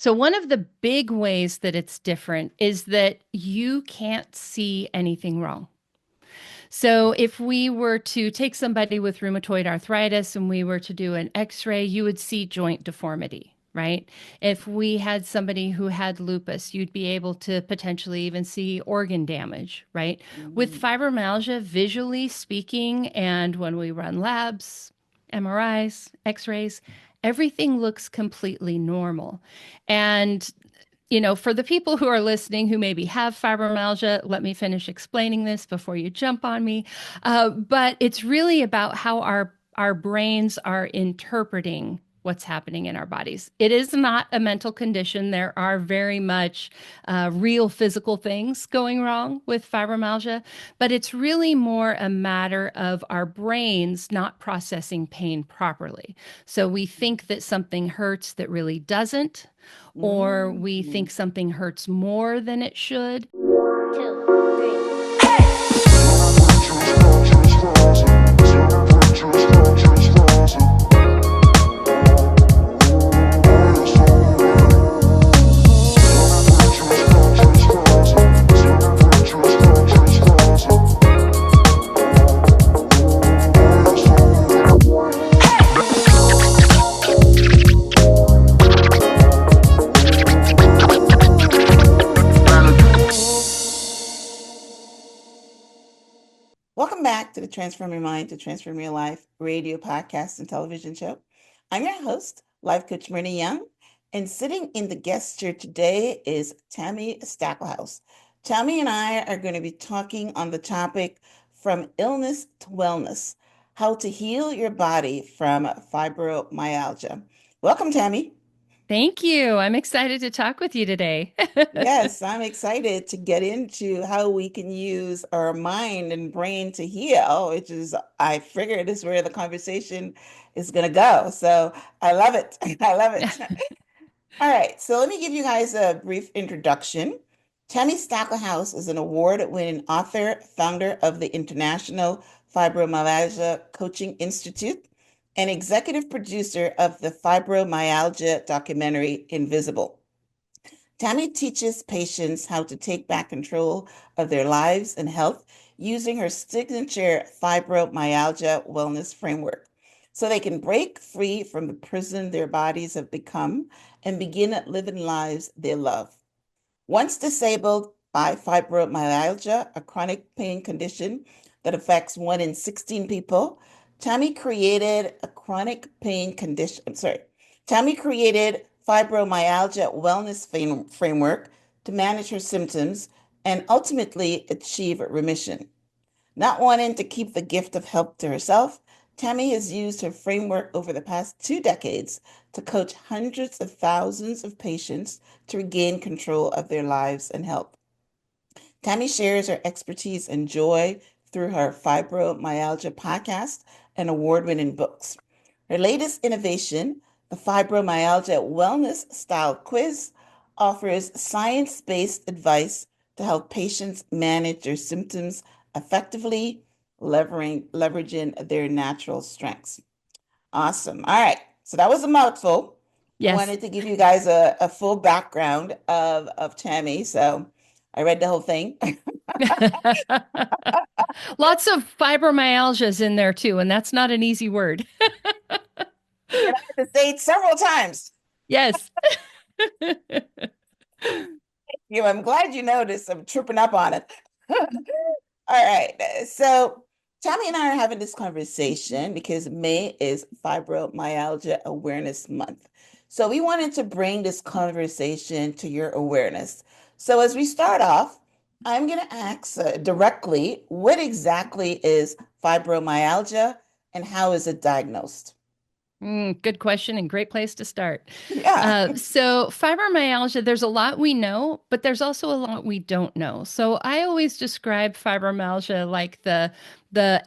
So, one of the big ways that it's different is that you can't see anything wrong. So, if we were to take somebody with rheumatoid arthritis and we were to do an x ray, you would see joint deformity, right? If we had somebody who had lupus, you'd be able to potentially even see organ damage, right? With Mm. fibromyalgia, visually speaking, and when we run labs, MRIs, x rays, everything looks completely normal. And for the people who are listening who maybe have fibromyalgia, let me finish explaining this before you jump on me. But it's really about how our brains are interpreting what's happening in our bodies. It is not a mental condition. There are very much real physical things going wrong with fibromyalgia, but it's really more a matter of our brains not processing pain properly. So we think that something hurts that really doesn't, or we Mm. think something hurts more than it should. Welcome back to the Transform Your Mind to Transform Your Life radio podcast and television show. I'm your host, life coach Myrna Young, and sitting in the guest chair today is Tami Stacklehouse. Tami and I are going to be talking on the topic from illness to wellness, how to heal your body from fibromyalgia. Welcome, Tami. Thank you. I'm excited to talk with you today. Yes, I'm excited to get into how we can use our mind and brain to heal, which is, I figured, is where the conversation is going to go. So I love it. I love it. All right, so let me give you guys a brief introduction. Tami Stacklehouse is an award-winning author, founder of the International Fibromyalgia Coaching Institute, and executive producer of the fibromyalgia documentary Invisible. Tami teaches patients how to take back control of their lives and health using her signature Fibromyalgia Wellness Framework so they can break free from the prison their bodies have become and begin living lives they love. Once disabled by fibromyalgia, a chronic pain condition that affects 1 in 16 people, Tami created a chronic pain condition, sorry, Tami created Fibromyalgia Wellness Framework to manage her symptoms and ultimately achieve remission. Not wanting to keep the gift of help to herself, Tami has used her framework over the past 2 decades to coach hundreds of thousands of patients to regain control of their lives and health. Tami shares her expertise and joy through her fibromyalgia podcast and award-winning books. Her latest innovation, the Fibromyalgia Wellness Style Quiz, offers science-based advice to help patients manage their symptoms effectively, leveraging their natural strengths. Awesome. All right. So that was a mouthful. I Yes. wanted to give you guys a full background of Tami. So I read the whole thing. Lots of fibromyalgias in there too, and that's not an easy word. And I had to say it several times. Yes. I'm glad you noticed. I'm tripping up on it. All right. So Tommy and I are having this conversation because May is Fibromyalgia Awareness Month. So we wanted to bring this conversation to your awareness. So as we start off, I'm going to ask directly, what exactly is fibromyalgia and how is it diagnosed? Good question and great place to start. Yeah. So, fibromyalgia, there's a lot we know, but there's also a lot we don't know. So, I always describe fibromyalgia like the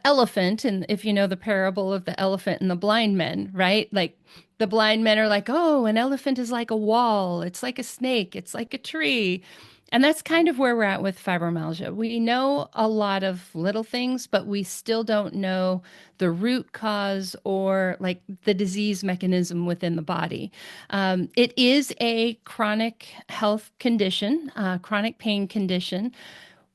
elephant, and if you know the parable of the elephant and the blind men, right? Like the blind men are like, "Oh, an elephant is like a wall. It's like a snake. It's like a tree." And that's kind of where we're at with fibromyalgia. We know a lot of little things, but we still don't know the root cause or like the disease mechanism within the body. It is a chronic health condition, chronic pain condition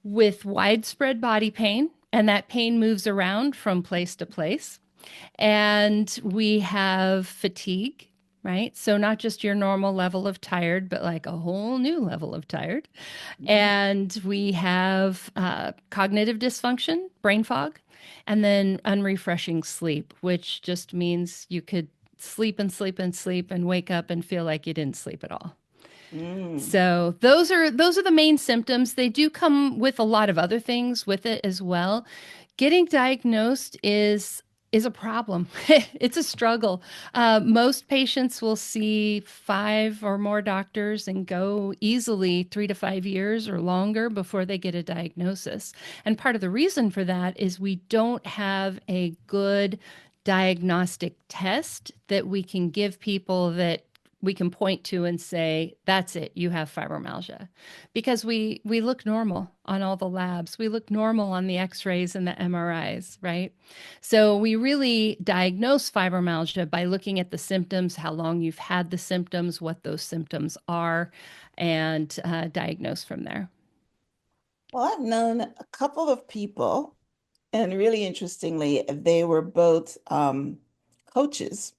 with widespread body pain, and that pain moves around from place to place. And we have fatigue, right? So, not just your normal level of tired, but like a whole new level of tired. Mhm. And we have cognitive dysfunction, brain fog, and then unrefreshing sleep, which just means you could sleep and sleep and sleep and wake up and feel like you didn't sleep at all. Mm. So those are the main symptoms. They do come with a lot of other things with it as well. Getting diagnosed is a problem. It's a struggle. Most patients will see five or more doctors and go easily 3 to 5 years or longer before they get a diagnosis. And part of the reason for that is we don't have a good diagnostic test that we can give people that we can point to and say, that's it, you have fibromyalgia. Because we look normal on all the labs. We look normal on the x-rays and the MRIs, right? So we really diagnose fibromyalgia by looking at the symptoms, how long you've had the symptoms, what those symptoms are, and diagnose from there. Well, I've known a couple of people, and really interestingly, they were both coaches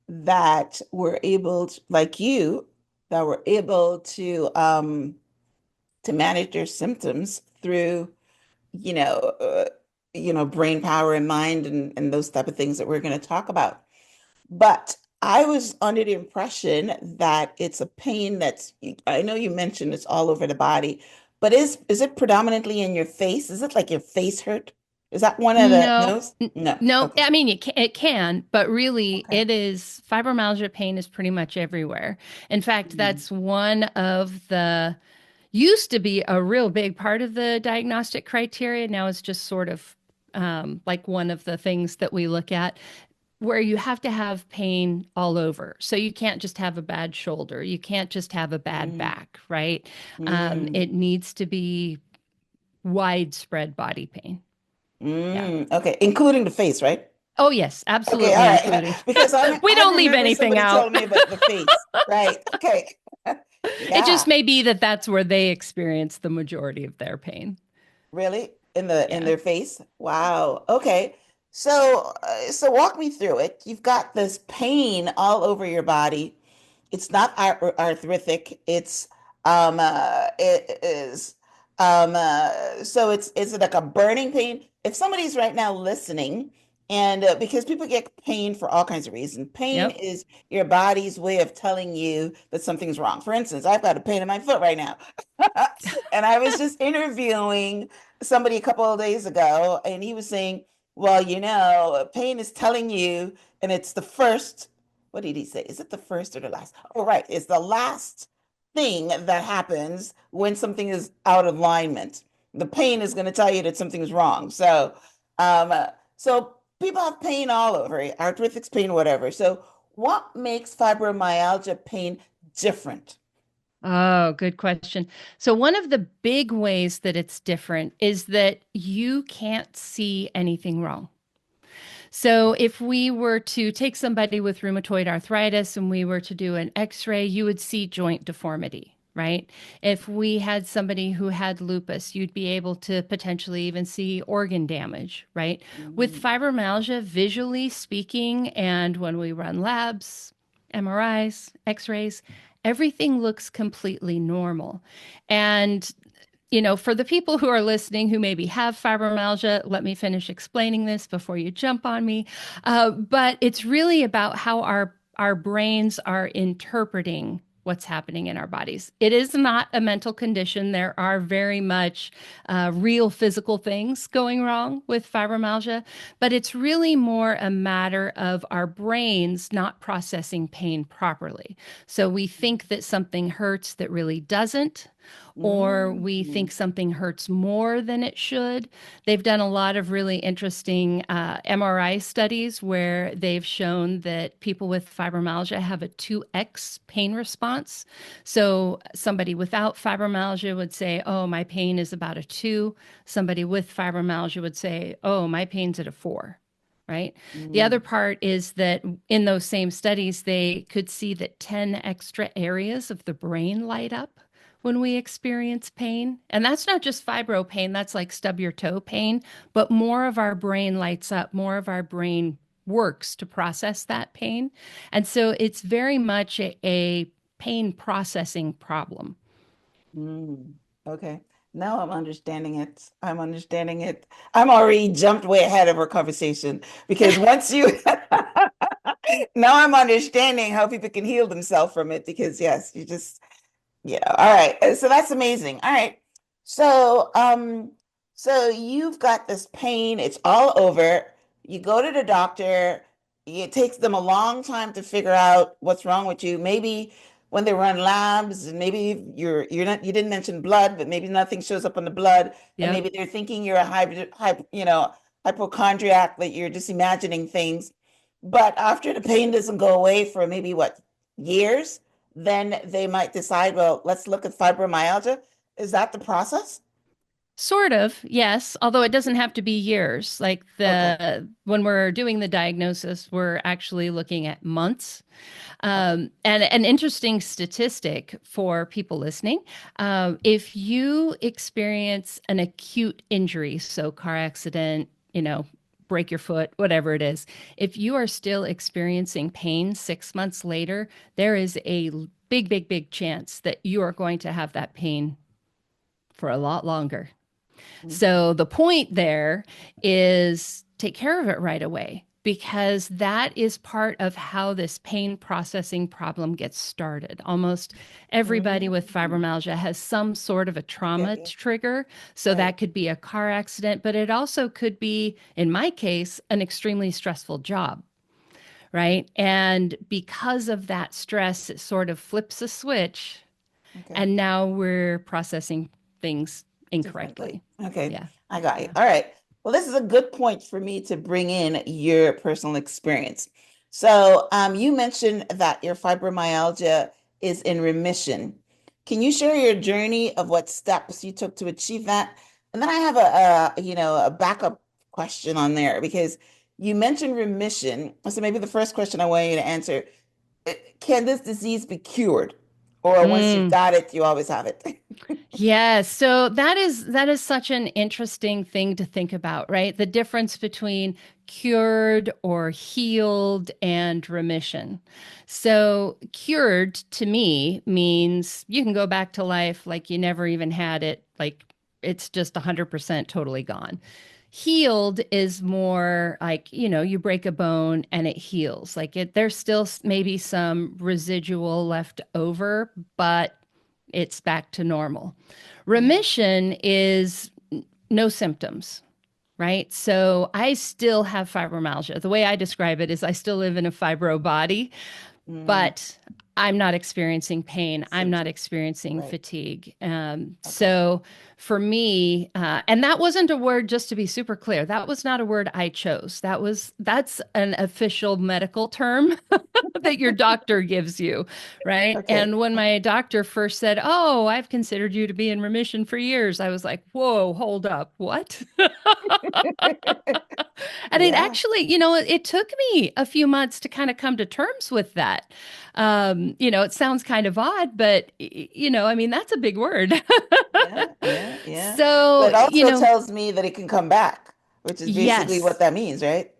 that were able to, like you, that were able to manage their symptoms through, you know, uh, brain power and mind and those type of things that we're going to talk about. But I was under the impression that it's a pain that's, I know you mentioned it's all over the body, but is it predominantly in your face? Is it like your face hurt? Is that one of the No, nose? No. no. Okay. I mean, it can, but really, Okay. it is fibromyalgia pain is pretty much everywhere. In fact, Mm, that's one of the used to be a real big part of the diagnostic criteria. Now it's just sort of like one of the things that we look at where you have to have pain all over. So you can't just have a bad shoulder. You can't just have a bad mm, back, right? mm, It needs to be widespread body pain. Yeah. Okay, including the face, right? Oh, yes, Okay, absolutely, all right. including. Because We I don't leave remember anything somebody out. telling me about the face. Right. Okay. It just Yeah. may be that that's where they experience the majority of their pain. Really? In Yeah. their face? Wow. Okay. So walk me through it. You've got this pain all over your body. It's not arthritic. It is so it's like a burning pain. If somebody's right now listening, and because people get pain for all kinds of reasons, pain Yep. is your body's way of telling you that something's wrong. For instance, I've got a pain in my foot right now. And I was just interviewing somebody a couple of days ago, and he was saying, well, pain is telling you, and it's the first, what did he say? Is it the first or the last? Oh, right. It's the last thing that happens when something is out of alignment. The pain is going to tell you that something's wrong. Um, uh, so people have pain all over, arthritis pain, whatever. So what makes fibromyalgia pain different? Oh, good question. So, one of the big ways that it's different is that you can't see anything wrong. So, if we were to take somebody with rheumatoid arthritis and we were to do an x ray, you would see joint deformity, right? If we had somebody who had lupus, you'd be able to potentially even see organ damage, right? With Mm, fibromyalgia, visually speaking, and when we run labs, MRIs, x rays, everything looks completely normal. And for the people who are listening who maybe have fibromyalgia, let me finish explaining this before you jump on me. But it's really about how our brains are interpreting what's happening in our bodies. It is not a mental condition. There are very much real physical things going wrong with fibromyalgia, but it's really more a matter of our brains not processing pain properly. So we think that something hurts that really doesn't. or we Mm. think something hurts more than it should. They've done a lot of really interesting MRI studies where they've shown that people with fibromyalgia have a 2x pain response. So somebody without fibromyalgia would say, oh, my pain is about a 2. Somebody with fibromyalgia would say, oh, my pain's at a 4. Right. The other Mm. part is that in those same studies, they could see that 10 extra areas of the brain light up when we experience pain. And that's not just fibro pain, that's like stub your toe pain, but more of our brain lights up, more of our brain works to process that pain. And so it's very much a pain processing problem. Mm. Okay. Now I'm understanding it. I'm understanding it. I'm already jumped way ahead of our conversation because once you now I'm understanding how people can heal themselves from it because yes, you just yeah. All right. So that's amazing. All right. So, so you've got this pain. It's all over. You go to the doctor. It takes them a long time to figure out what's wrong with you. Maybe when they run labs, and maybe you're not you didn't mention blood, but maybe nothing shows up on the blood, and Yep. maybe they're thinking you're a hypochondriac, that you're just imagining things. But after the pain doesn't go away for maybe what, years? Then they might decide, well, let's look at fibromyalgia. Is that the process? Sort of, yes, although it doesn't have to be years. Like Okay. the when we're doing the diagnosis, we're actually looking at months. Okay. And an interesting statistic for people listening, if you experience an acute injury, so car accident, break your foot, whatever it is, if you are still experiencing pain 6 months later, there is a big, big, big chance that you are going to have that pain for a lot longer. Mhm. So the point there is take care of it right away because that is part of how this pain processing problem gets started. Almost everybody with Mhm. fibromyalgia has some sort of a Yeah, trauma yeah. trigger. So Right. that could be a car accident, but it also could be, in my case, an extremely stressful job. Right. And because of that stress, it sort of flips a switch. Okay. And now we're processing things Differently. incorrectly. Okay. Yeah. I got you. Yeah. All right. Well, this is a good point for me to bring in your personal experience. So, you mentioned that your fibromyalgia is in remission. Can you share your journey of what steps you took to achieve that? And then I have a backup question on there because you mentioned remission. So maybe the first question I want you to answer, can this disease be cured? Or once you've Mm. got it, you always have it? Yeah, so that is such an interesting thing to think about, right? The difference between cured or healed and remission. So, cured to me means you can go back to life like you never even had it, like it's just 100% totally gone. Healed is more like, you break a bone and it heals. Like there's still maybe some residual left over, but it's back to normal. Mm. Remission is no symptoms, right? So I still have fibromyalgia. The way I describe it is I still live in a fibro body, Mm. but I'm not experiencing pain. I'm not Symptoms. experiencing Right. fatigue. Okay. So for me, and that wasn't a word, just to be super clear, that was not a word I chose. That's an official medical term that your doctor gives you, right? Okay. And when Okay. my doctor first said, "Oh, I've considered you to be in remission for years," I was like, "Whoa, hold up. What?" And it Yeah. actually, it took me a few months to kind of come to terms with that. It sounds kind of odd, but I mean, that's a big word. Yeah. Yeah. Yeah. But So, it also tells me that it can come back, which is basically what yes. that means, right?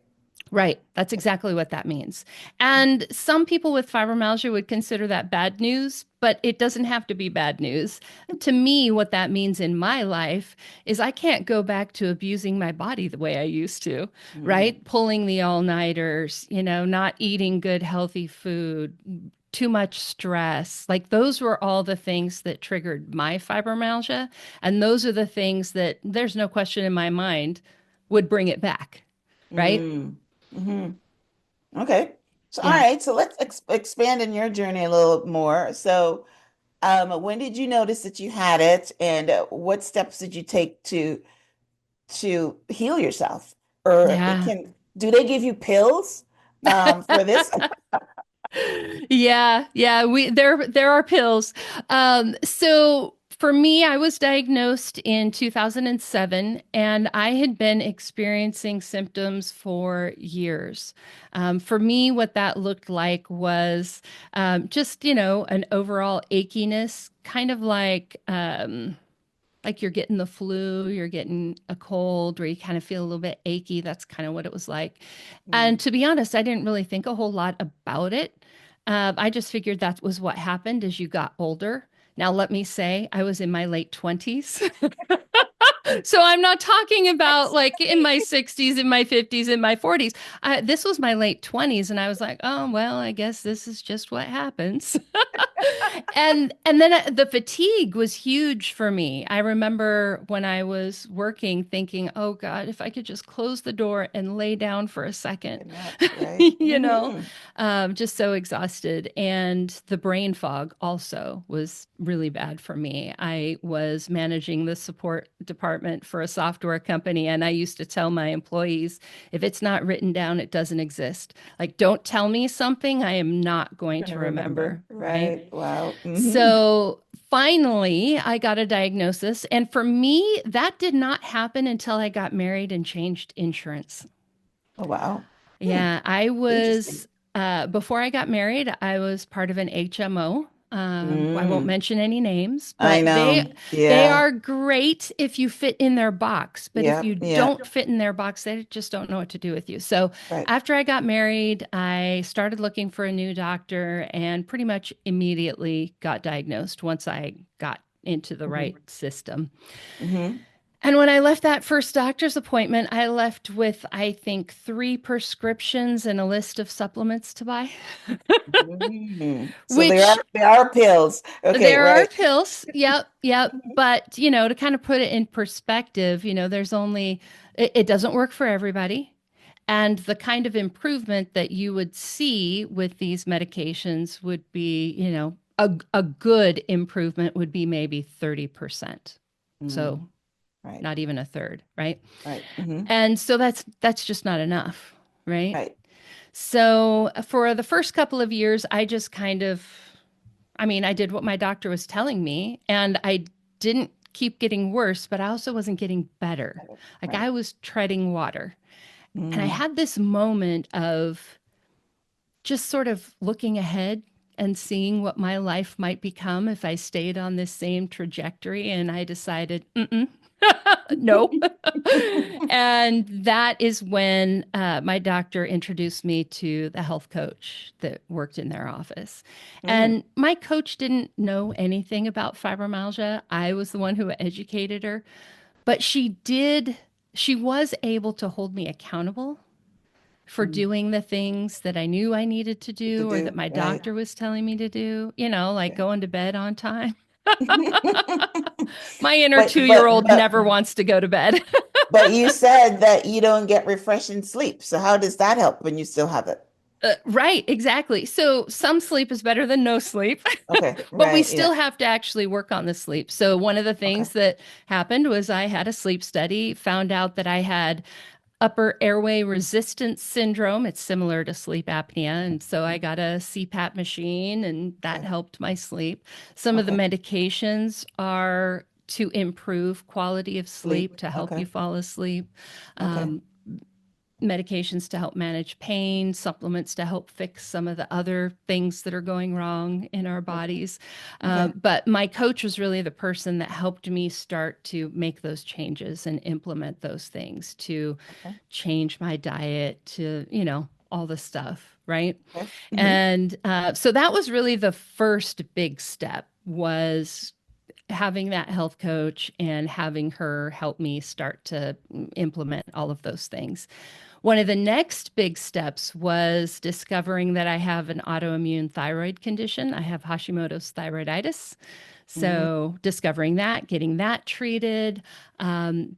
Right. That's exactly what that means. And some people with fibromyalgia would consider that bad news, but it doesn't have to be bad news. To me, what that means in my life is I can't go back to abusing my body the way I used to, Mm. right? Pulling the all-nighters, not eating good, healthy food, too much stress. Like those were all the things that triggered my fibromyalgia. And those are the things that there's no question in my mind would bring it back, right? Mm. Hmm. Okay. So, all Yeah. right. So let's expand in your journey a little more. So, When did you notice that you had it, and what steps did you take to heal yourself? Or Yeah. do they give you pills for this? Yeah, yeah, there are pills. So for me, I was diagnosed in 2007 and I had been experiencing symptoms for years. For me, what that looked like was just, an overall achiness, kind of like you're getting the flu, you're getting a cold, or you kind of feel a little bit achy. That's kind of what it was like. And Mm. to be honest, I didn't really think a whole lot about it. I just figured that was what happened as you got older. Now, let me say, I was in my late 20s. So I'm not talking about like in my 60s, in my 50s, in my 40s. This was my late 20s. And I was like, oh, well, I guess this is just what happens. And then the fatigue was huge for me. I remember when I was working thinking, "Oh God, if I could just close the door and lay down for a second." And that's right. you know, Hmm. just so exhausted. And the brain fog also was really bad for me. I was managing the support department for a software company, and I used to tell my employees, if it's not written down, it doesn't exist. Like, don't tell me something I am not going Gonna to remember. remember, right? Right. Wow. Hmm. So finally, I got a diagnosis. And for me, that did not happen until I got married and changed insurance. Oh, wow. Hmm. Yeah, I Interesting. was, before I got married, I was part of an HMO. I won't Mm. mention any names, I but they know. they Yeah. are great if you fit in their box. But if Yeah. you Yeah. don't fit in their box, they just don't know what to do with you. So Right. after I got married, I started looking for a new doctor and pretty much immediately got diagnosed once I got into the right Hmm. system. Hmm. And when I left that first doctor's appointment, I left with, I think, three prescriptions and a list of supplements to buy, Hmm. So which there are pills. Okay. there are Right. pills. Yep, yep. But, to kind of put it in perspective, there's only, it doesn't work for everybody. And the kind of improvement that you would see with these medications would be, a good improvement would be maybe 30%. So Mm. Right. not even a third, right? Right. Hmm. And so that's just not enough, right? Right. So for the first couple of years, I just kind of, I mean, I did what my doctor was telling me, and I didn't keep getting worse, but I also wasn't getting better. Like Right. I was treading water. And I Mm. had this moment of just sort of looking ahead and seeing what my life might become if I stayed on this same trajectory. And I decided, mm-mm, no. And that is when my doctor introduced me to the health coach that worked in their office. Mm. And my coach didn't know anything about fibromyalgia. I was the one who educated her, but she was able to hold me accountable for Mm. doing the things that I knew I needed to To do or that do. my Right. doctor was telling me to do, like Yeah. going to bed on time. My inner But 2 year old never wants to go to bed. but you said that you don't get refreshing sleep. So how does that help when you still have it? Right, exactly. So some sleep is better than no sleep, Okay. but we Right. Yeah. still have to actually work on the sleep. So one of the Okay. things that happened was I had a sleep study, found out that I had upper airway resistance syndrome. It's similar to sleep apnea. And so I got a CPAP machine and that Okay. helped my sleep. Some of the Okay. medications are to improve quality of Sleep. sleep, to help you Okay. fall asleep. Okay. Um, Medications to help manage pain, supplements to help fix some of the other things that are going wrong in our bodies. Okay. But my coach was really the person that helped me start to make those changes and implement those things to Okay. change my diet, to, all the stuff, right? Okay. Hmm. And so that was really the first big step was having that health coach and having her help me start to implement all of those things. One of the next big steps was discovering that I have an autoimmune thyroid condition. I have Hashimoto's thyroiditis. Mm. So, discovering that, getting that treated,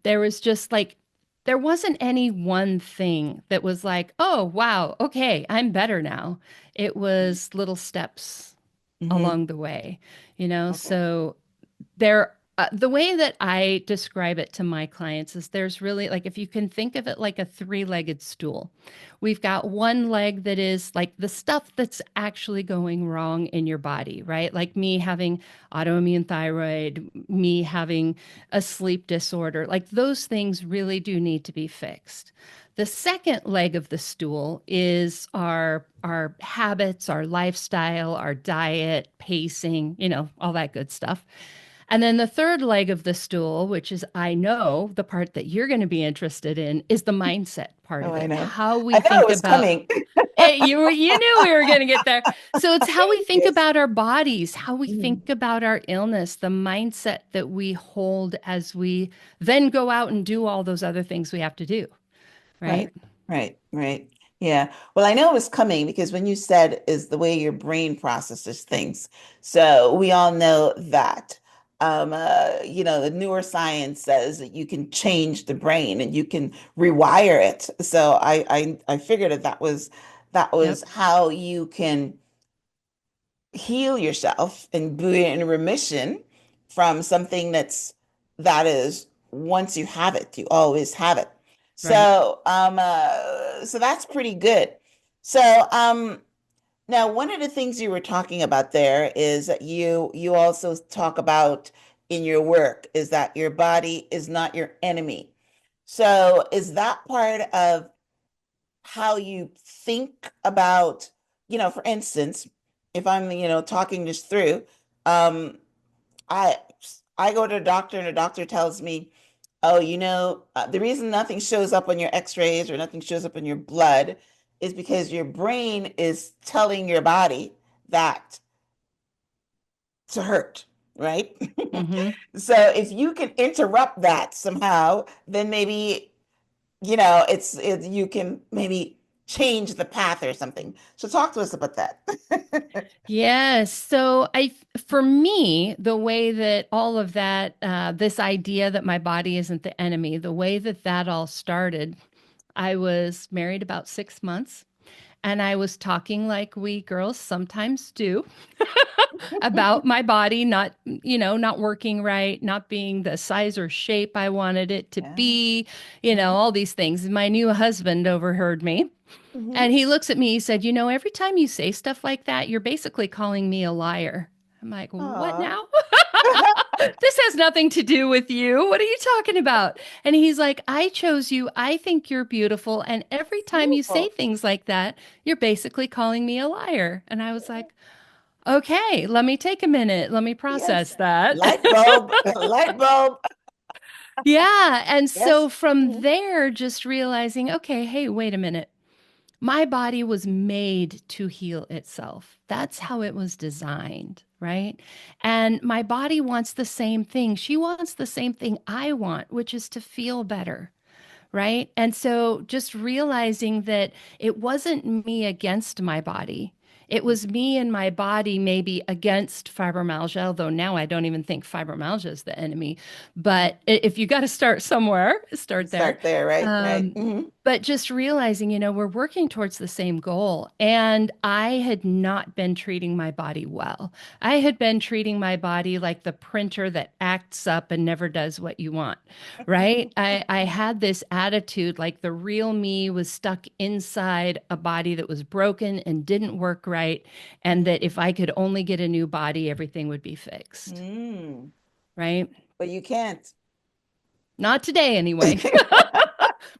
there was just like, there wasn't any one thing that was like, oh, wow, okay, I'm better now. It was little steps. Hmm. along the way, you know? Okay. So there, the way that I describe it to my clients is there's really like, if you can think of it like a three-legged stool, we've got one leg that is like the stuff that's actually going wrong in your body, right? Like me having autoimmune thyroid, me having a sleep disorder, like those things really do need to be fixed. The second leg of the stool is our habits, our lifestyle, our diet, pacing, you know, all that good stuff. And then the third leg of the stool, which is I know the part that you're going to be interested in, is the mindset part Oh, of I it. know. How we I know it think was about coming. it. You knew we were going to get there. So it's how we think Yes. about our bodies, how we Mhm. think about our illness, the mindset that we hold as we then go out and do all those other things we have to do, Right, right? right. Yeah. Well, I know it was coming because when you said is the way your brain processes things. So we all know that. The neuroscience says that you can change the brain and you can rewire it. So I figured that was Yep. how you can heal yourself and be in remission from something that is once you have it, you always have it. Right. So that's pretty good. So now one of the things you were talking about there is that you also talk about in your work is that your body is not your enemy. So is that part of how you think about, for instance, if I'm, talking this through, um, I I go to a doctor and the doctor tells me, oh, the reason nothing shows up on your x-rays or nothing shows up in your blood is because your brain is telling your body that to hurt, right? Mm-hmm. So if you can interrupt that somehow, then maybe you can maybe change the path or something. So talk to us about that. Yes. So for me, the way that all of that, this idea that my body isn't the enemy, the way that that all started, I was married about 6 months and I was talking like we girls sometimes do about my body not, not working right, not being the size or shape I wanted it to Yeah. be, Mhm. all these things. My new husband overheard me. Mhm. And he looks at me, he said, every time you say stuff like that, you're basically calling me a liar. I'm like, what Aw. now? This has nothing to do with you. What are you talking about? And he's like, I chose you. I think you're beautiful. And every time you say Beautiful. things like that, you're basically calling me a liar. And I was like, okay, let me take a minute. Let me Yes. process that. Light bulb. Light bulb. Yeah. And Yes. so from Mhm. there, just realizing, okay, hey, wait a minute. My body was made to heal itself. That's how it was designed, right? And my body wants the same thing. She wants the same thing I want, which is to feel better, right? And so just realizing that it wasn't me against my body. It was me and my body maybe against fibromyalgia, although now I don't even think fibromyalgia is the enemy. Mhm. But if you got to start somewhere, start there. Start there, right? Right. Um, but just realizing, we're working towards the same goal. And I had not been treating my body well. I had been treating my body like the printer that acts up and never does what you want, right? I had this attitude like the real me was stuck inside a body that was broken and didn't work right. And that if I could only get a new body, everything would be fixed, Mm. right? But you can't. Not today, anyway.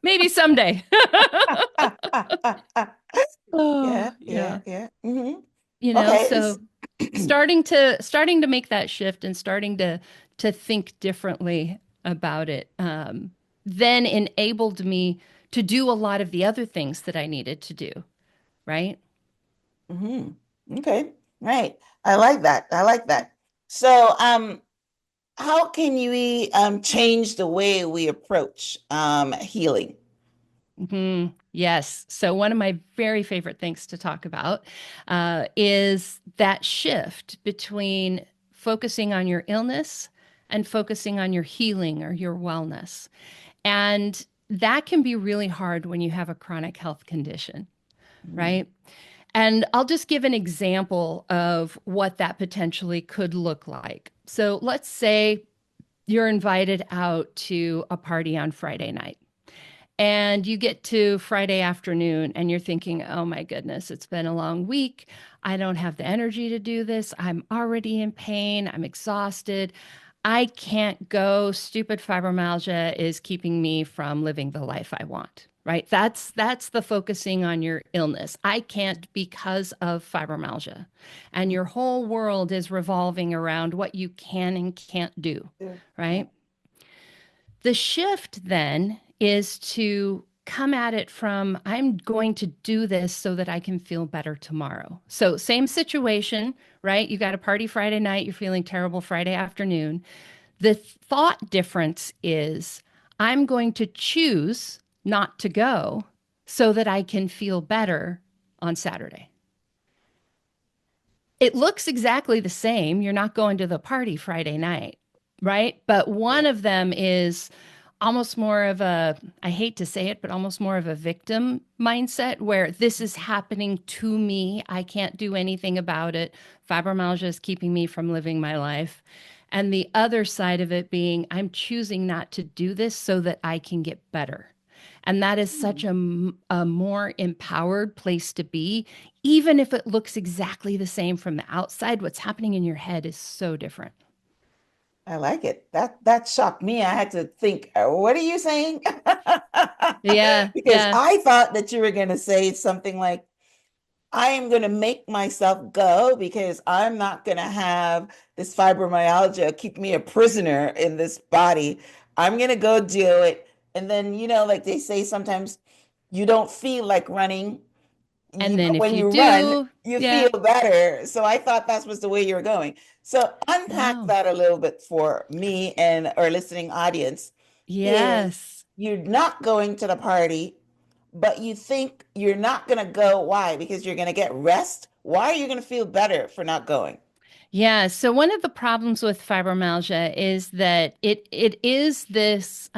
Maybe someday. Yeah, Oh, yeah, yeah. yeah. Hmm. You know, Okay. so starting to make that shift and starting to think differently about it then enabled me to do a lot of the other things that I needed to do, right? Hmm. Okay. Right. I like that. I like that. So, how can you change the way we approach healing? Yes. So, one of my very favorite things to talk about is that shift between focusing on your illness and focusing on your healing or your wellness. And that can be really hard when you have a chronic health condition, Mm. right? And I'll just give an example of what that potentially could look like. So let's say you're invited out to a party on Friday night. And you get to Friday afternoon and you're thinking, oh my goodness, it's been a long week. I don't have the energy to do this. I'm already in pain. I'm exhausted. I can't go. Stupid fibromyalgia is keeping me from living the life I want. Right? That's the focusing on your illness. I can't because of fibromyalgia. And your whole world is revolving around what you can and can't do, Yeah. right? The shift then is to come at it from, I'm going to do this so that I can feel better tomorrow. So, same situation, right? You got a party Friday night, you're feeling terrible Friday afternoon. The thought difference is, I'm going to choose not to go so that I can feel better on Saturday. It looks exactly the same. You're not going to the party Friday night, right? But one of them is almost more of a, I hate to say it, but almost more of a victim mindset where this is happening to me. I can't do anything about it. Fibromyalgia is keeping me from living my life. And the other side of it being, I'm choosing not to do this so that I can get better. And that is such a more empowered place to be. Even if it looks exactly the same from the outside, what's happening in your head is so different. I like it. That shocked me. I had to think, what are you saying? Yeah, Because yeah. I thought that you were going to say something like, I am going to make myself go because I'm not going to have this fibromyalgia keep me a prisoner in this body. I'm going to go do it. And then, like they say sometimes you don't feel like running, And then but if when you you run, do, you feel yeah. better. So I thought that was the way you were going. So unpack No. that a little bit for me and our listening audience is Yes. you're not going to the party, but you think you're not going to go. Why? Because you're going to get rest. Why are you going to feel better for not going? Yeah. So one of the problems with fibromyalgia is that it is this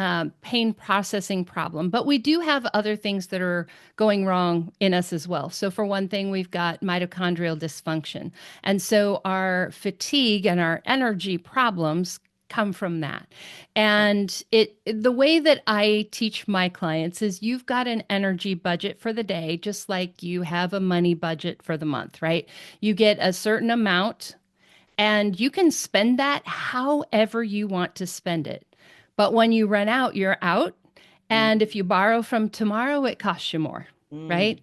pain processing problem, but we do have other things that are going wrong in us as well. So for one thing, we've got mitochondrial dysfunction, and so our fatigue and our energy problems come from that. And the way that I teach my clients is you've got an energy budget for the day, just like you have a money budget for the month, right? You get a certain amount and you can spend that however you want to spend it. But when you run out, you're out. And if you borrow from tomorrow, it costs you more, Mm-hmm. right?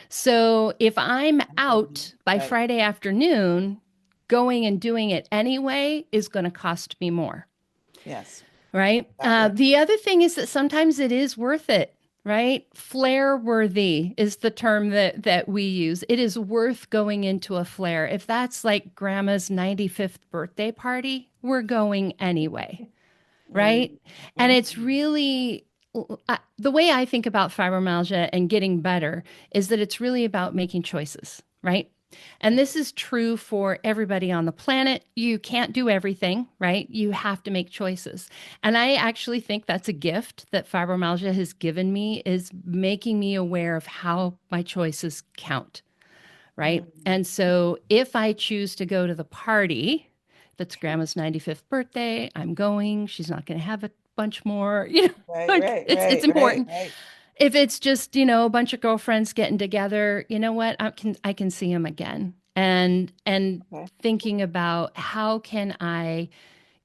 So if I'm out by Right. Friday afternoon, going and doing it anyway is going to cost me more, Yes. right? Exactly. The other thing is that sometimes it is worth it, right? Flare worthy is the term that we use. It is worth going into a flare. If that's like grandma's 95th birthday party, we're going anyway, right? And Mm-hmm. it's really the way I think about fibromyalgia and getting better is that it's really about making choices, right? And this is true for everybody on the planet. You can't do everything, right? You have to make choices. And I actually think that's a gift that fibromyalgia has given me is making me aware of how my choices count, right? Mm-hmm. And so if I choose to go to the party, that's grandma's 95th birthday, I'm going. She's not going to have a bunch more, Right, like right, it's right, right, important. right. If it's just, a bunch of girlfriends getting together, you know what? I can see them again. And Okay. thinking about how can I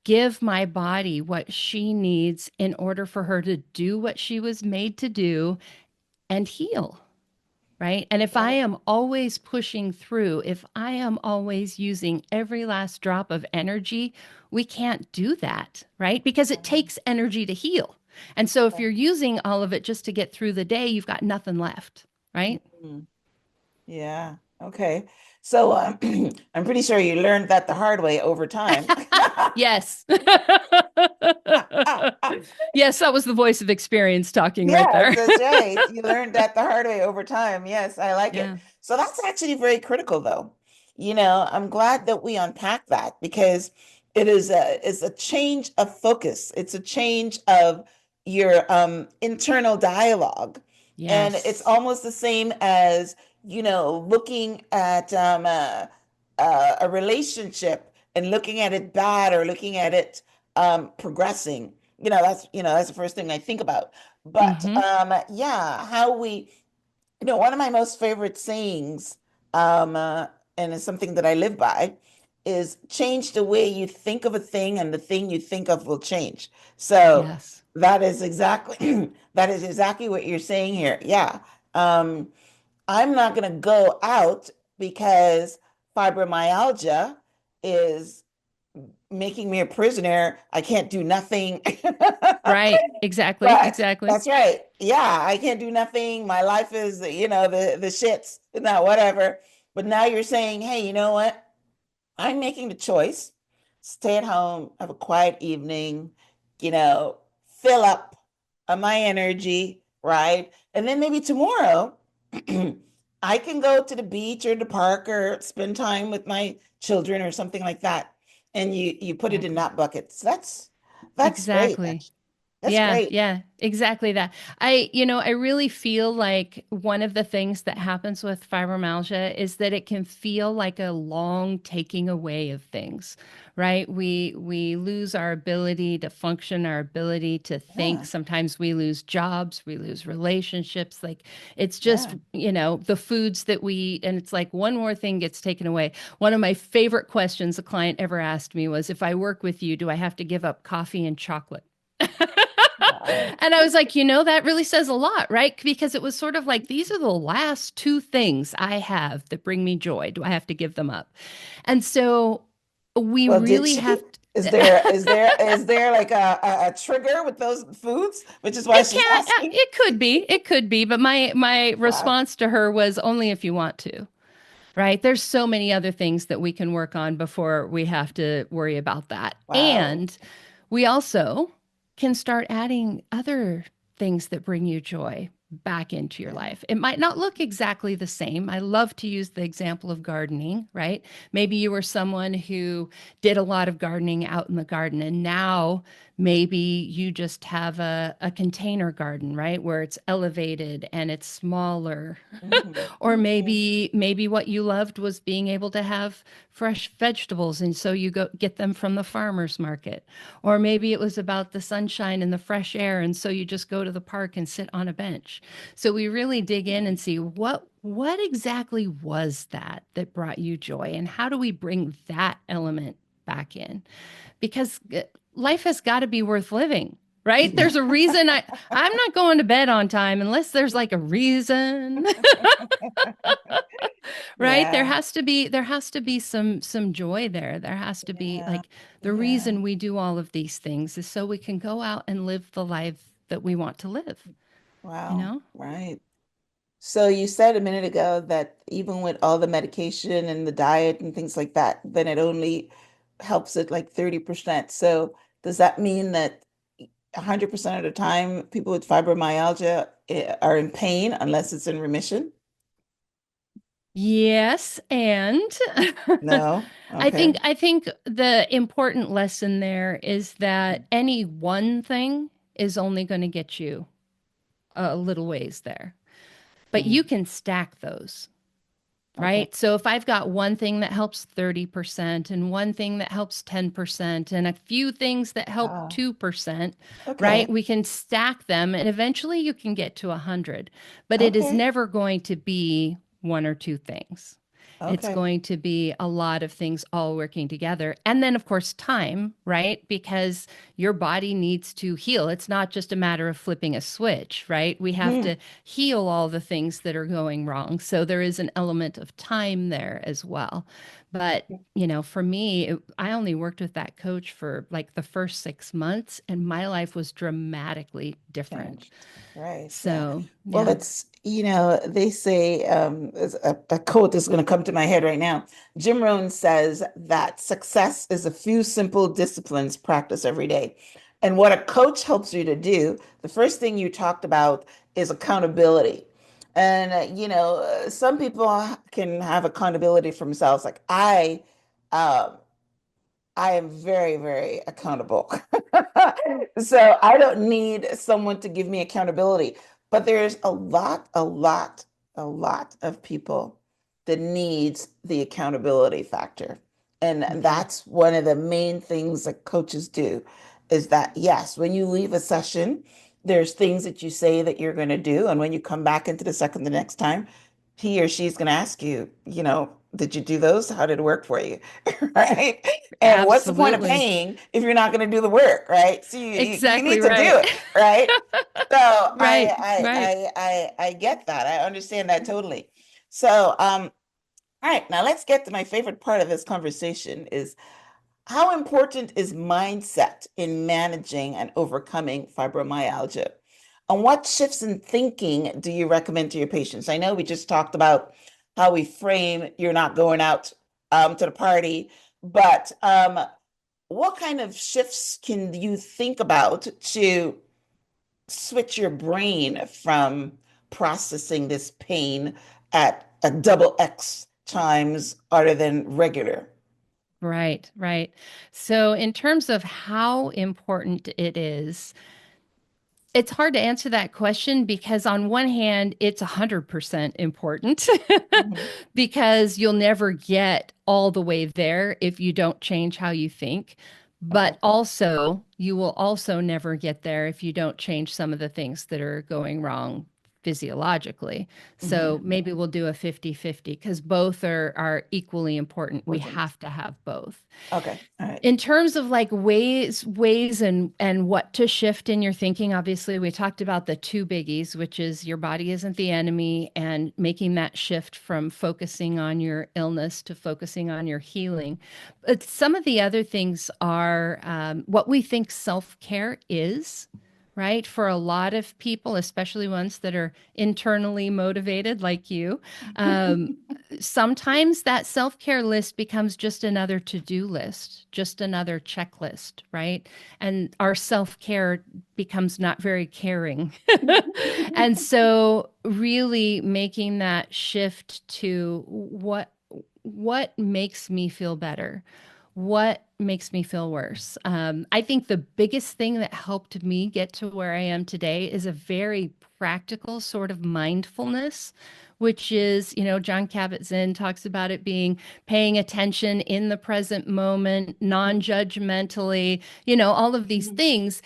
give my body what she needs in order for her to do what she was made to do and heal, right? And if I Right. am always pushing through, if I am always using every last drop of energy, we can't do that, right? Because it takes energy to heal. And so if you're using all of it just to get through the day, you've got nothing left, right? Mhm. Yeah. Okay. So I'm pretty sure you learned that the hard way over time. Yes. Yes, that was the voice of experience talking right Yes, there. that's right. You learned that the hard way over time. Yes, I like it. Yeah. So that's actually very critical, though. I'm glad that we unpack that because it's a change of focus. It's a change of your internal dialogue. And it's Yes. almost the same as looking at a relationship and looking at it bad or looking at it progressing. That's the first thing I think about. But Mm-hmm. yeah, how we, one of my most favorite sayings, um, uh, and it's something that I live by, is change the way you think of a thing, and the thing you think of will change. So Yes. that is exactly that is exactly what you're saying here. Yeah. Um, I'm not going to go out because fibromyalgia is making me a prisoner. I can't do nothing. Right. Exactly. But Exactly. that's right. Yeah, I can't do nothing. My life is, the shits, no, whatever. But now you're saying, hey, you know what? I'm making the choice. Stay at home, have a quiet evening, you know, fill up on my energy, right? And then maybe tomorrow I can go to the beach or the park or spend time with my children or something like that. And you put it in Exactly. that bucket. So that's great. Exactly. That's Yeah, great. yeah, exactly that. I really feel like one of the things that happens with fibromyalgia is that it can feel like a long taking away of things, right? We lose our ability to function, our ability to think. Yeah, Sometimes we lose jobs, we lose relationships. Like it's just, yeah. the foods that we eat, and it's like one more thing gets taken away. One of my favorite questions a client ever asked me was, if I work with you, do I have to give up coffee and chocolate? Wow. And I was like, that really says a lot, right? Because it was sort of like, these are the last two things I have that bring me joy. Do I have to give them up? And so we Well, did really she? have to. Is there like a trigger with those foods, which is why It she's can, asking? it could be, but my Wow. response to her was, only if you want to, right? There's so many other things that we can work on before we have to worry about that. Wow. And we also can start adding other things that bring you joy back into your Yeah. life. It might not look exactly the same. I love to use the example of gardening, right? Maybe you were someone who did a lot of gardening out in the garden, and now maybe you just have a container garden, right? Where it's elevated and it's smaller. Hmm. Or Hmm. maybe what you loved was being able to have fresh vegetables, and so you go get them from the farmers market. Or maybe it was about the sunshine and the fresh air, and so you just go to the park and sit on a bench. So we really dig in and see what exactly was that brought you joy, and how do we bring that element back in? Because life has got to be worth living, right? There's a reason I'm not going to bed on time unless there's like a reason. Right? There Yeah. has to be some joy there. There has to be Yeah. like, the Yeah. reason we do all of these things is so we can go out and live the life that we want to live, you Wow. know? Right. So you said a minute ago that even with all the medication and the diet and things like that, then it only helps it like 30%. So does that mean that 100% of the time people with fibromyalgia are in pain unless it's in remission? Yes, and No? I think Okay. I think the important lesson there is that any one thing is only going to get you a little ways there. But Mm. you can stack those. Okay. Right. So if I've got one thing that helps 30% and one thing that helps 10% and a few things that help Ah, 2%, right? okay. We can stack them and eventually you can get to 100. But it is Okay. never going to be one or two things. It's Okay. going to be a lot of things all working together. And then, of course, time, right? Because your body needs to heal. It's not just a matter of flipping a switch, right? We have Hmm. to heal all the things that are going wrong. So there is an element of time there as well. But, for me, I only worked with that coach for like the first 6 months, and my life was dramatically different. Changed. Right. Yeah. So, Well, yeah. they say, there's a quote that's going to come to my head right now. Jim Rohn says that success is a few simple disciplines practiced every day. And what a coach helps you to do, the first thing you talked about is accountability. And, some people can have accountability for themselves. Like um, I am very, very accountable. So I don't need someone to give me accountability. But there's a lot a lot of people that needs the accountability factor. And Mhm. that's one of the main things that coaches do is that, yes, when you leave a session, there's things that you say that you're going to do. And when you come back into the second the next time, he or she's going to ask you, did you do those? How did it work for you? Right? And what's the point of Absolutely. paying if you're not going to do the work, right? So you Exactly need to do right. it, right? So Right, right. I get that. I understand that totally. So all right, now let's get to my favorite part of this conversation is how important is mindset in managing and overcoming fibromyalgia? And what shifts in thinking do you recommend to your patients? I know we just talked about how we frame you're not going out to the party, but what kind of shifts can you think about to switch your brain from processing this pain at a double X times other than regular? Right, right. So, in terms of how important it is, it's hard to answer that question because, on one hand, it's 100% important Mhm. because you'll never get all the way there if you don't change how you think. Okay. But also, you will also never get there if you don't change some of the things that are going wrong physiologically. So Hmm. maybe we'll do a 50-50 because both are equally important. We Important. have to have both. Okay. All right. In terms of like ways and what to shift in your thinking, obviously we talked about the two biggies, which is your body isn't the enemy and making that shift from focusing on your illness to focusing on your healing. But some of the other things are what we think self-care is, right? For a lot of people, especially ones that are internally motivated like you, um, sometimes that self care list becomes just another to do list, just another checklist, right? And our self care becomes not very caring. And so, really making that shift to what makes me feel better, what makes me feel worse. I think the biggest thing that helped me get to where I am today is a very practical sort of mindfulness, which is, John Kabat-Zinn talks about it being paying attention in the present moment, non-judgmentally, all of these things.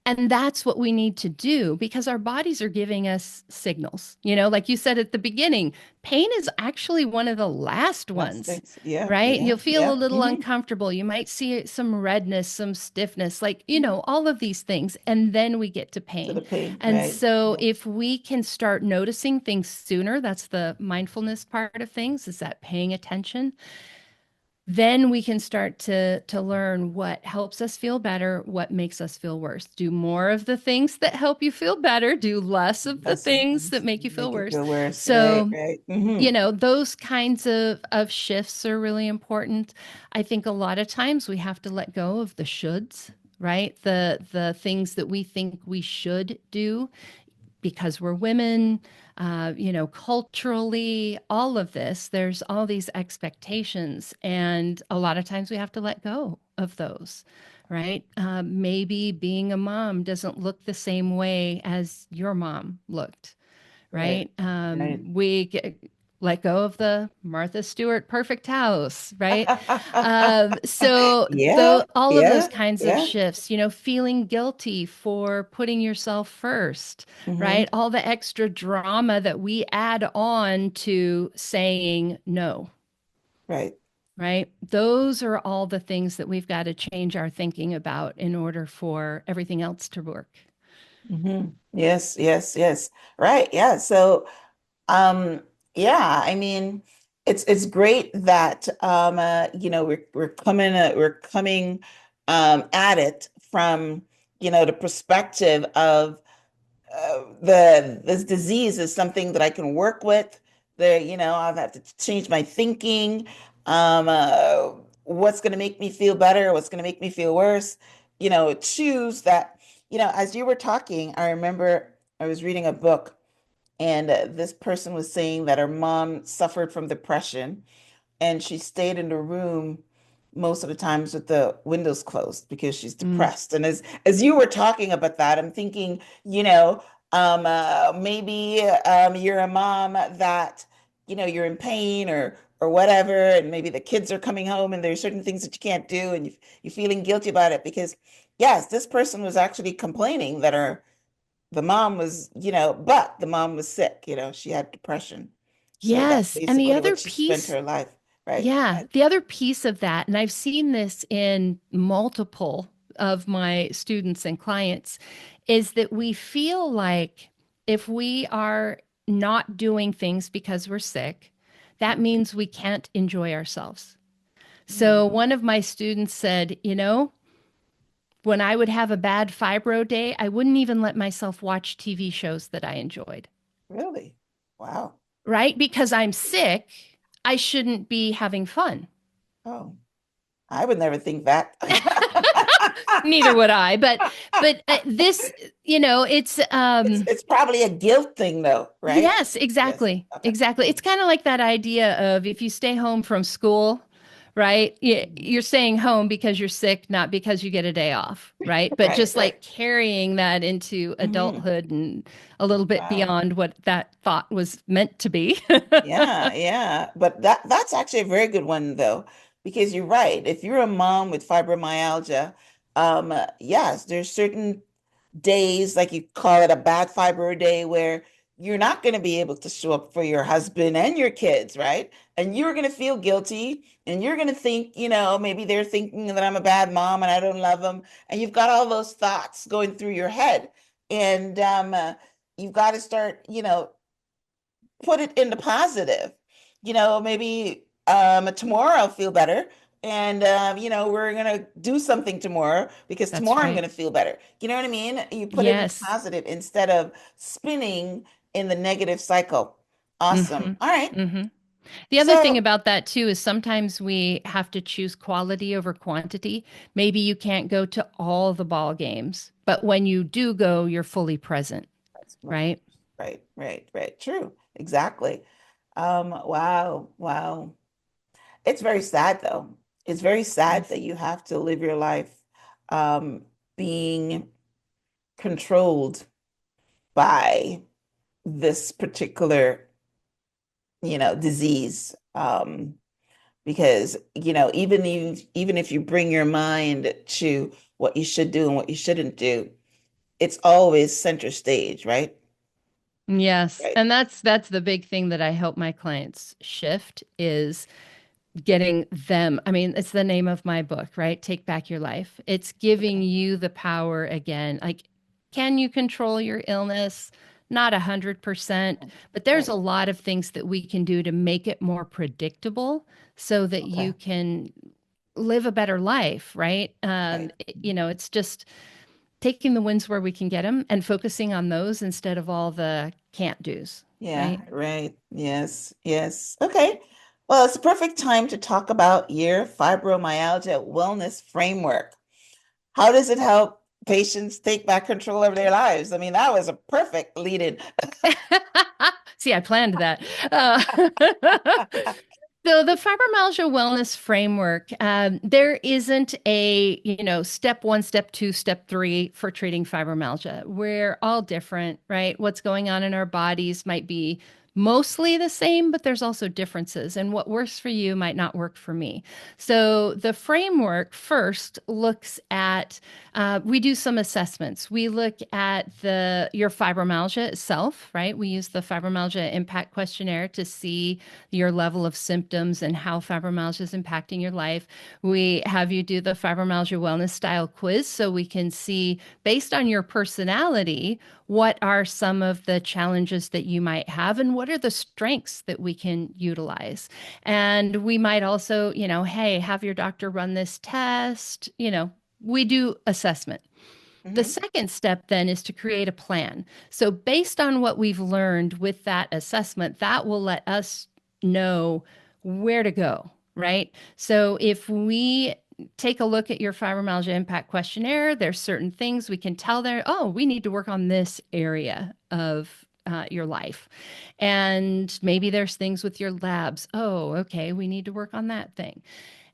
And that's what we need to do because our bodies are giving us signals. Like you said at the beginning, pain is actually one of the last Last ones, things. Yeah. right? Yeah. You'll feel a Yeah. little Hmm. uncomfortable. You might see some redness, some stiffness, like, all of these things. And then we get to To the pain. pain. And Right. so Yeah. if we can start noticing things sooner, that's the mindfulness part of things, is that paying attention, then we can start to learn what helps us feel better, what makes us feel worse. Do more of the things that help you feel better, do less of the That's the things that things make you feel make it worse. feel worse. Right. So, Right. Hmm. those kinds of shifts are really important. I think a lot of times we have to let go of the shoulds, right? The things that we think we should do because we're women, culturally, all of this, there's all these expectations. And a lot of times we have to let go of those, right? Maybe being a mom doesn't look the same way as your mom looked, Right. right? Right. Let go of the Martha Stewart perfect house, right? So Yeah. all of those Yeah. kinds of Yeah. shifts, feeling guilty for putting yourself first, Hmm. right? All the extra drama that we add on to saying no, Right. right? Those are all the things that we've got to change our thinking about in order for everything else to work. Hmm. Yes. Yes. Yes. Right. Yeah. So Um, yeah, I mean, it's great that we're coming at it from the perspective of this disease is something that I can work with. I have to change my thinking. What's going to make me feel better? What's going to make me feel worse? Choose that. As you were talking, I remember I was reading a book and this person was saying that her mom suffered from depression and she stayed in the room most of the times with the windows closed because she's Mm, depressed. And as you were talking about that, I'm thinking, you know, Maybe you're a mom that, you're in pain or whatever, and maybe the kids are coming home and there's certain things that you can't do, and you're feeling guilty about it because, yes, this person was actually complaining that the mom was, but the mom was sick, she had depression. So that's Yes. And the basically other what she spent piece, her life, right? yeah, the other piece of that, and I've seen this in multiple of my students and clients, is that we feel like if we are not doing things because we're sick, that means we can't enjoy ourselves. So Mm, one of my students said, when I would have a bad fibro day, I wouldn't even let myself watch TV shows that I enjoyed, really? Wow. right? Because I'm sick, I shouldn't be having fun. Oh, I would never think that. Neither would I, but this, it's It's probably a guilt thing though, right? yes, Yes. exactly. Okay. Exactly. It's kind of like that idea of if you stay home from school, right? Mhm. You're staying home because you're sick, not because you get a day off, right? But Right, just right. like carrying that into Hmm. adulthood and a little bit Wow. beyond what that thought was meant to be. Yeah, yeah. But that's actually a very good one though, because you're right. If you're a mom with fibromyalgia, yes, there's certain days, like you call it a bad fiber day, where you're not going to be able to show up for your husband and your kids, right? And you're going to feel guilty and you're going to think, maybe they're thinking that I'm a bad mom and I don't love them. And you've got all those thoughts going through your head. And you've got to start, put it into positive. Maybe tomorrow I'll feel better. And we're gonna do something tomorrow because That's tomorrow I'm right. gonna feel better. You know what I mean? You put it in Yes. positive instead of spinning in the negative cycle. Awesome. Hmm. All right. Hmm. The other thing So, about that too is sometimes we have to choose quality over quantity. Maybe you can't go to all the ball games, but when you do go, you're fully present, right? right, right, right. True. Exactly. Wow, wow. It's very sad though. It's very sad Yes. that you have to live your life being controlled by this particular, disease. Because, even if you bring your mind to what you should do and what you shouldn't do, it's always center stage, right? Yes. Right. And that's the big thing that I help my clients shift is getting them. I mean, it's the name of my book, right? Take Back Your Life. It's giving Okay. you the power again. Like, can you control your illness? Not 100%, but there's Right. a lot of things that we can do to make it more predictable so that you Okay. can live a better life, right? Right. It's just taking the wins where we can get them and focusing on those instead of all the can't do's, Yeah, right? right. Yes, yes. Okay. Well, it's a perfect time to talk about your fibromyalgia wellness framework. How does it help patients take back control of their lives? I mean, that was a perfect lead in. See, I planned that. Uh, so the fibromyalgia wellness framework, there isn't a, step one, step two, step three for treating fibromyalgia. We're all different, right? What's going on in our bodies might be mostly the same, but there's also differences. And what works for you might not work for me. So the framework first looks at, we do some assessments. We look at your fibromyalgia itself, right? We use the fibromyalgia impact questionnaire to see your level of symptoms and how fibromyalgia is impacting your life. We have you do the fibromyalgia wellness style quiz so we can see, based on your personality, what are some of the challenges that you might have and what are the strengths that we can utilize. And we might also, hey, have your doctor run this test. We do assessment. The Hmm. second step then is to create a plan. So, based on what we've learned with that assessment, that will let us know where to go, right? So, if we take a look at your fibromyalgia impact questionnaire, there's certain things we can tell there, oh, we need to work on this area of your life. And maybe there's things with your labs. Oh, okay, we need to work on that thing.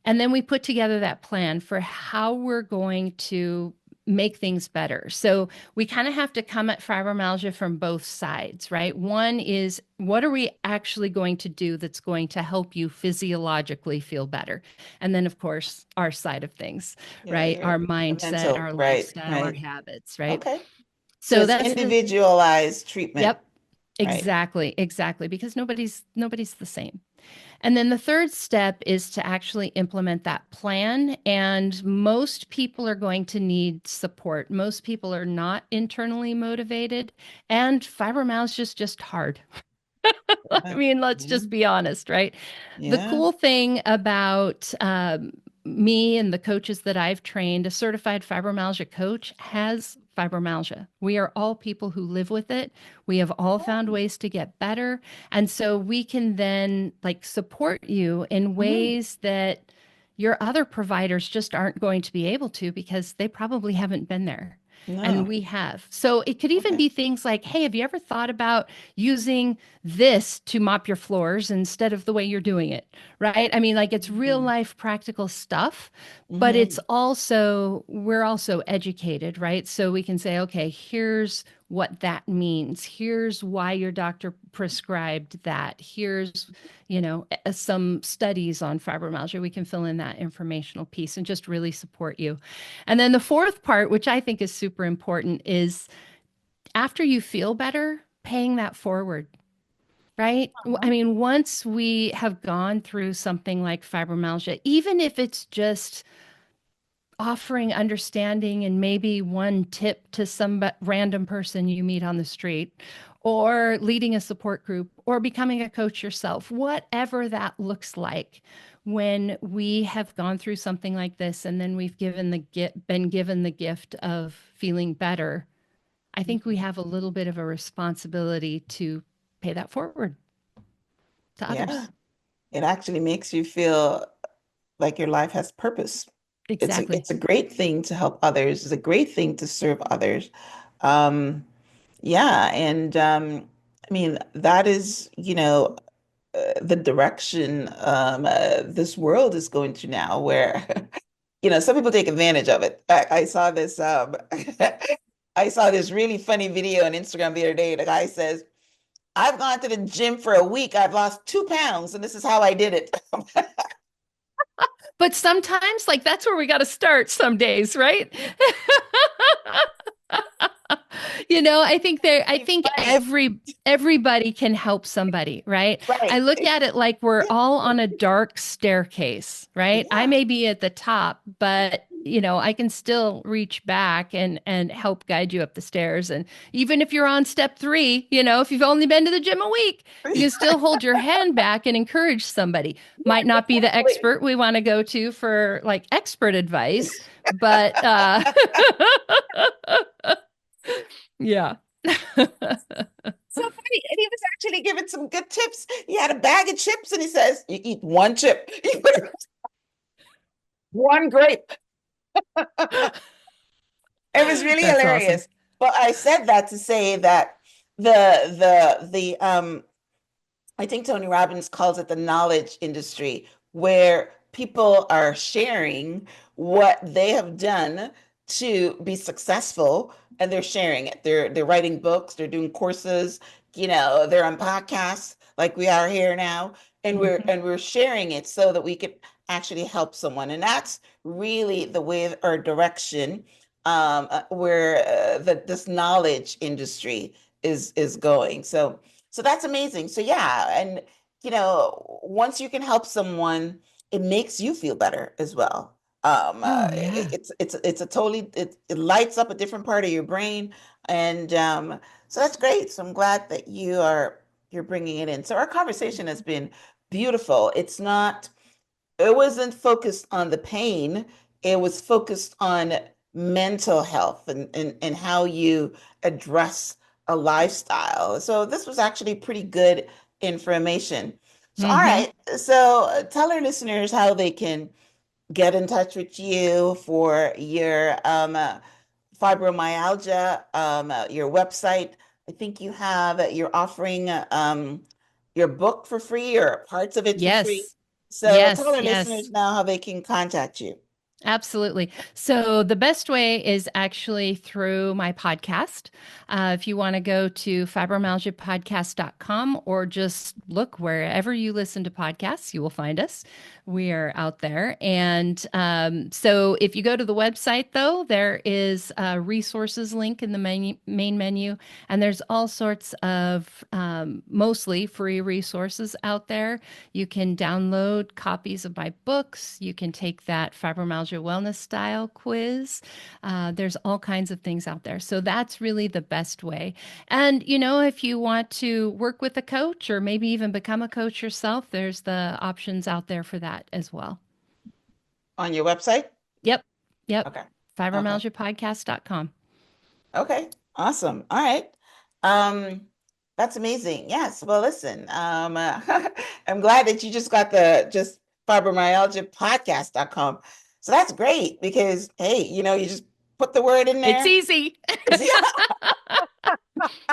And then we put together that plan for how we're going to make things better. So we kind of have to come at fibromyalgia from both sides, right? One is, what are we actually going to do that's going to help you physiologically feel better? And then, of course, our side of things, Yeah, right? you're Our a mindset, mental, our right, lifestyle, our right. habits, right? Okay. So So it's that's the, individualized treatment, yep, right? exactly, because nobody's the same. And then the third step is to actually implement that plan. And most people are going to need support. Most people are not internally motivated. And fibromyalgia is just hard. I Yeah. mean, let's Yeah. just be honest, right? The Yeah. cool thing about me and the coaches that I've trained, a certified fibromyalgia coach has fibromyalgia. We are all people who live with it. We have all found ways to get better. And so we can then like support you in Mhm. ways that your other providers just aren't going to be able to because they probably haven't been there. And No. we have. So it could even Okay. be things like, hey, have you ever thought about using this to mop your floors instead of the way you're doing it? Right. I mean, like it's real Mhm. life practical stuff, but it's Mhm. also, we're also educated, right? So we can say, okay, here's what that means. Here's why your doctor prescribed that. Here's, some studies on fibromyalgia. We can fill in that informational piece and just really support you. And then the fourth part, which I think is super important, is after you feel better, paying that forward, right? I mean, once we have gone through something like fibromyalgia, even if it's just offering understanding and maybe one tip to some random person you meet on the street, or leading a support group, or becoming a coach yourself, whatever that looks like. When we have gone through something like this and then we've been given the gift of feeling better, I think we have a little bit of a responsibility to pay that forward to Yeah. others. It actually makes you feel like your life has purpose. Exactly. It's a great thing to help others. It's a great thing to serve others. Um, yeah, and I mean that is, the direction this world is going to now, where some people take advantage of it. I saw this I saw this really funny video on Instagram the other day. The guy says, "I've gone to the gym for a week. I've lost 2 pounds, and this is how I did it." But sometimes, like, that's where we got to start some days, right? I Really think funny. everybody can help somebody, right? I Right. look at it like we're all on a dark staircase, right? I Yeah. may be at the top, but I can still reach back and help guide you up the stairs. And even if you're on step 3, if you've only been to the gym a week, you can still hold your hand back and encourage somebody. Might not be the Exactly. expert we want to go to for like expert advice, but yeah. So funny. And he was actually giving some good tips. He had a bag of chips and he says, "You eat one chip, you put one grape." It was really That's awesome. hilarious. But I said that to say that the I think Tony Robbins calls it the knowledge industry, where people are sharing what they have done to be successful, and they're sharing it. They're writing books, they're doing courses, they're on podcasts like we are here now, and Mhm. we're sharing it so that we could actually help someone. And that's really the way or direction where this knowledge industry is going. So that's amazing. So yeah, and once you can help someone, it makes you feel better as well. Oh, yeah. It's a totally it lights up a different part of your brain, and so that's great. So I'm glad that you're bringing it in. So our conversation has been beautiful. It wasn't focused on the pain. It was focused on mental health and how you address a lifestyle. So this was actually pretty good information. So, all Hmm. right. So tell our listeners how they can get in touch with you for your fibromyalgia, your website. I think you're offering your book for free or parts of it for free. Yes. So tell Yes. our listeners Yes. now how they can contact you. Absolutely. So the best way is actually through my podcast. If you want to go to fibromyalgiapodcast.com or just look wherever you listen to podcasts, you will find us. We are out there. And so if you go to the website, though, there is a resources link in the main menu, and there's all sorts of mostly free resources out there. You can download copies of my books. You can take that fibromyalgia wellness style quiz. There's all kinds of things out there. So that's really the best way. And, if you want to work with a coach or maybe even become a coach yourself, there's the options out there for that as well. On your website? Yep. Yep. Okay. Okay. Fibromyalgiapodcast.com. Okay. Awesome. All right. Um, that's amazing. Yes. Well, listen, I'm glad that you just got the just fibromyalgiapodcast.com. So that's great because, hey, you just put the word in It's there. easy.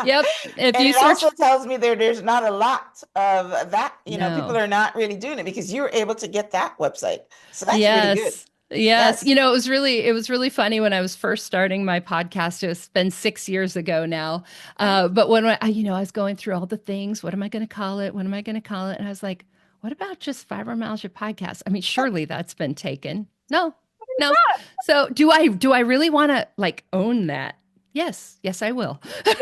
Yep. If And you it also search, tells me there's not a lot of that, people no. are not really doing it because you're able to get that website. So that's really good. Yes. Yes. Yes. It was really funny when I was first starting my podcast. It's been 6 years ago now. But when I was going through all the things, what am I going to call it? What am I going to call it? And I was like, what about just fibromyalgia podcast? I mean, surely that's been taken. No, no. So do I really want to like own that? Yes. Yes, I will. Yes,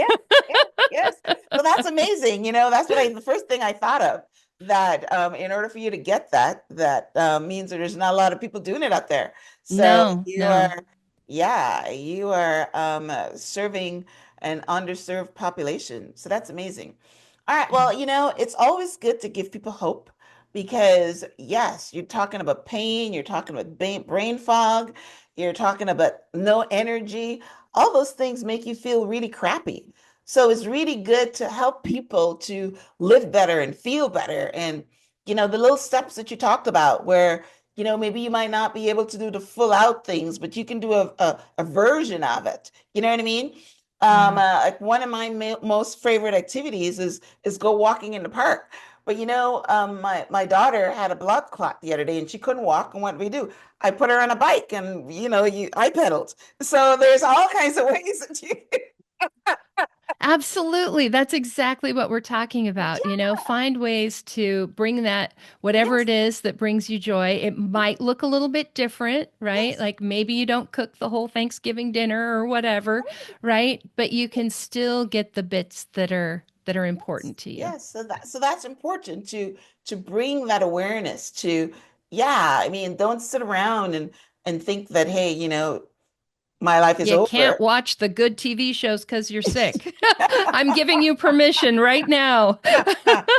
yes, yes. So that's amazing. That's the first thing I thought of, that in order for you to get that means that there's not a lot of people doing it out there. So No, no. you are serving an underserved population. So that's amazing. All right. Well, it's always good to give people hope because, yes, you're talking about pain, you're talking about brain fog, you're talking about no energy. All those things make you feel really crappy. So it's really good to help people to live better and feel better. And, the little steps that you talked about where, maybe you might not be able to do the full out things, but you can do a version of it. You know what I mean? Yeah. Like one of my most favorite activities is go walking in the park. But my daughter had a blood clot the other day and she couldn't walk. And what do we do? I put her on a bike and I pedaled. So there's all kinds of ways that you Absolutely. That's exactly what we're talking about. Find ways to bring that, whatever yes, it is that brings you joy. It might look a little bit different, right? yes, Like maybe you don't cook the whole Thanksgiving dinner or whatever, right? But you can still get the bits that are yes, important to you. yes. So that's important to bring that awareness to, yeah. I mean, don't sit around and think that, hey, my life is You can't over. watch the good TV shows because you're sick. I'm giving you permission right now.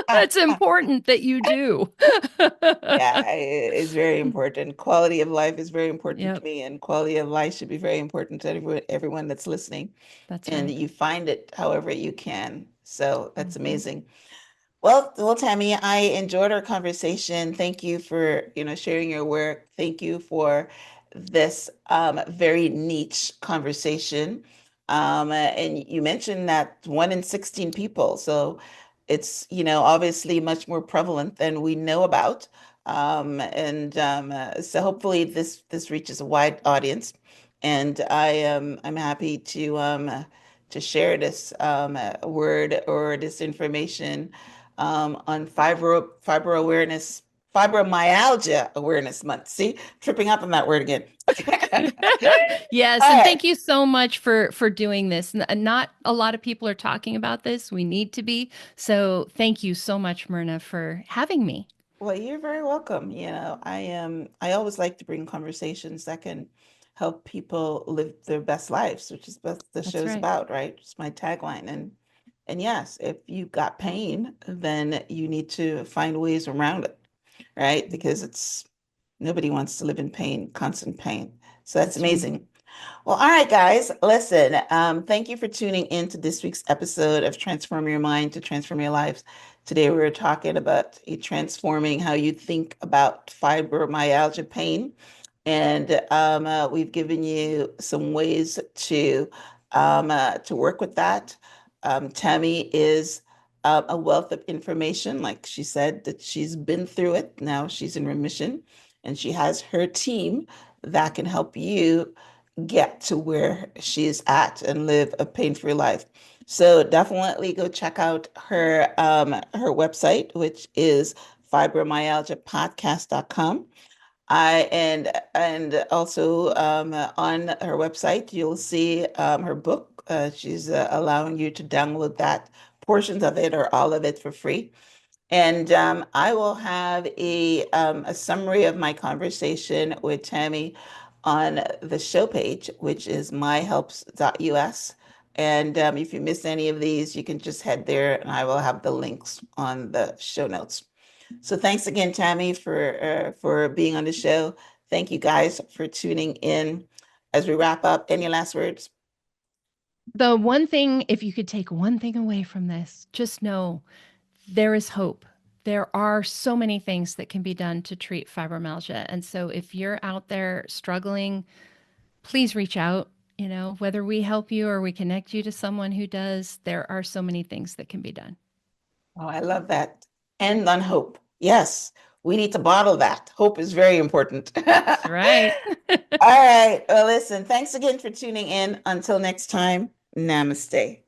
It's important that you do. Yeah, it's very important. Quality of life is very important to Yep, me, and quality of life should be very important to everyone that's listening. that's And right. you find it however you can. So that's Mhm. amazing. Well, Tammy, I enjoyed our conversation. Thank you for, sharing your work. Thank you for this very niche conversation. And you mentioned that 1 in 16 people. So it's, obviously much more prevalent than we know about. And so hopefully this reaches a wide audience. And I'm happy to share this word or this information on fibro awareness, fibromyalgia awareness month. See, tripping up on that word again. Yes, All and right. thank you so much for doing this. Not a lot of people are talking about this. We need to be. So thank you so much, Myrna, for having me. Well, you're very welcome. I always like to bring conversations that can help people live their best lives, which is what the That's show's right. about, right? It's my tagline. And yes, if you've got pain, then you need to find ways around it, right? Because it's nobody wants to live in pain, constant pain. So that's That's right. amazing. Well, all right, guys, listen, thank you for tuning in to this week's episode of Transform Your Mind to Transform Your Lives. Today, we were talking about transforming how you think about fibromyalgia pain. And we've given you some ways to work with that. Tammy is a wealth of information. Like she said, that she's been through it. Now she's in remission and she has her team that can help you get to where she's at and live a pain-free life. So definitely go check out her website, which is fibromyalgiapodcast.com. And also on her website, you'll see her book. She's allowing you to download that portions of it or all of it for free. And I will have a summary of my conversation with Tami on the show page, which is myhelps.us. And if you miss any of these, you can just head there and I will have the links on the show notes. So thanks again, Tami, for being on the show. Thank you guys for tuning in. As we wrap up, any last words? The one thing, if you could take one thing away from this, just know there is hope. There are so many things that can be done to treat fibromyalgia. And so if you're out there struggling, please reach out. You know, whether we help you or we connect you to someone who does, there are so many things that can be done. Oh, I love that. End on hope. Yes, we need to bottle that. Hope is very important. That's right. All right. Well, listen, thanks again for tuning in. Until next time, namaste.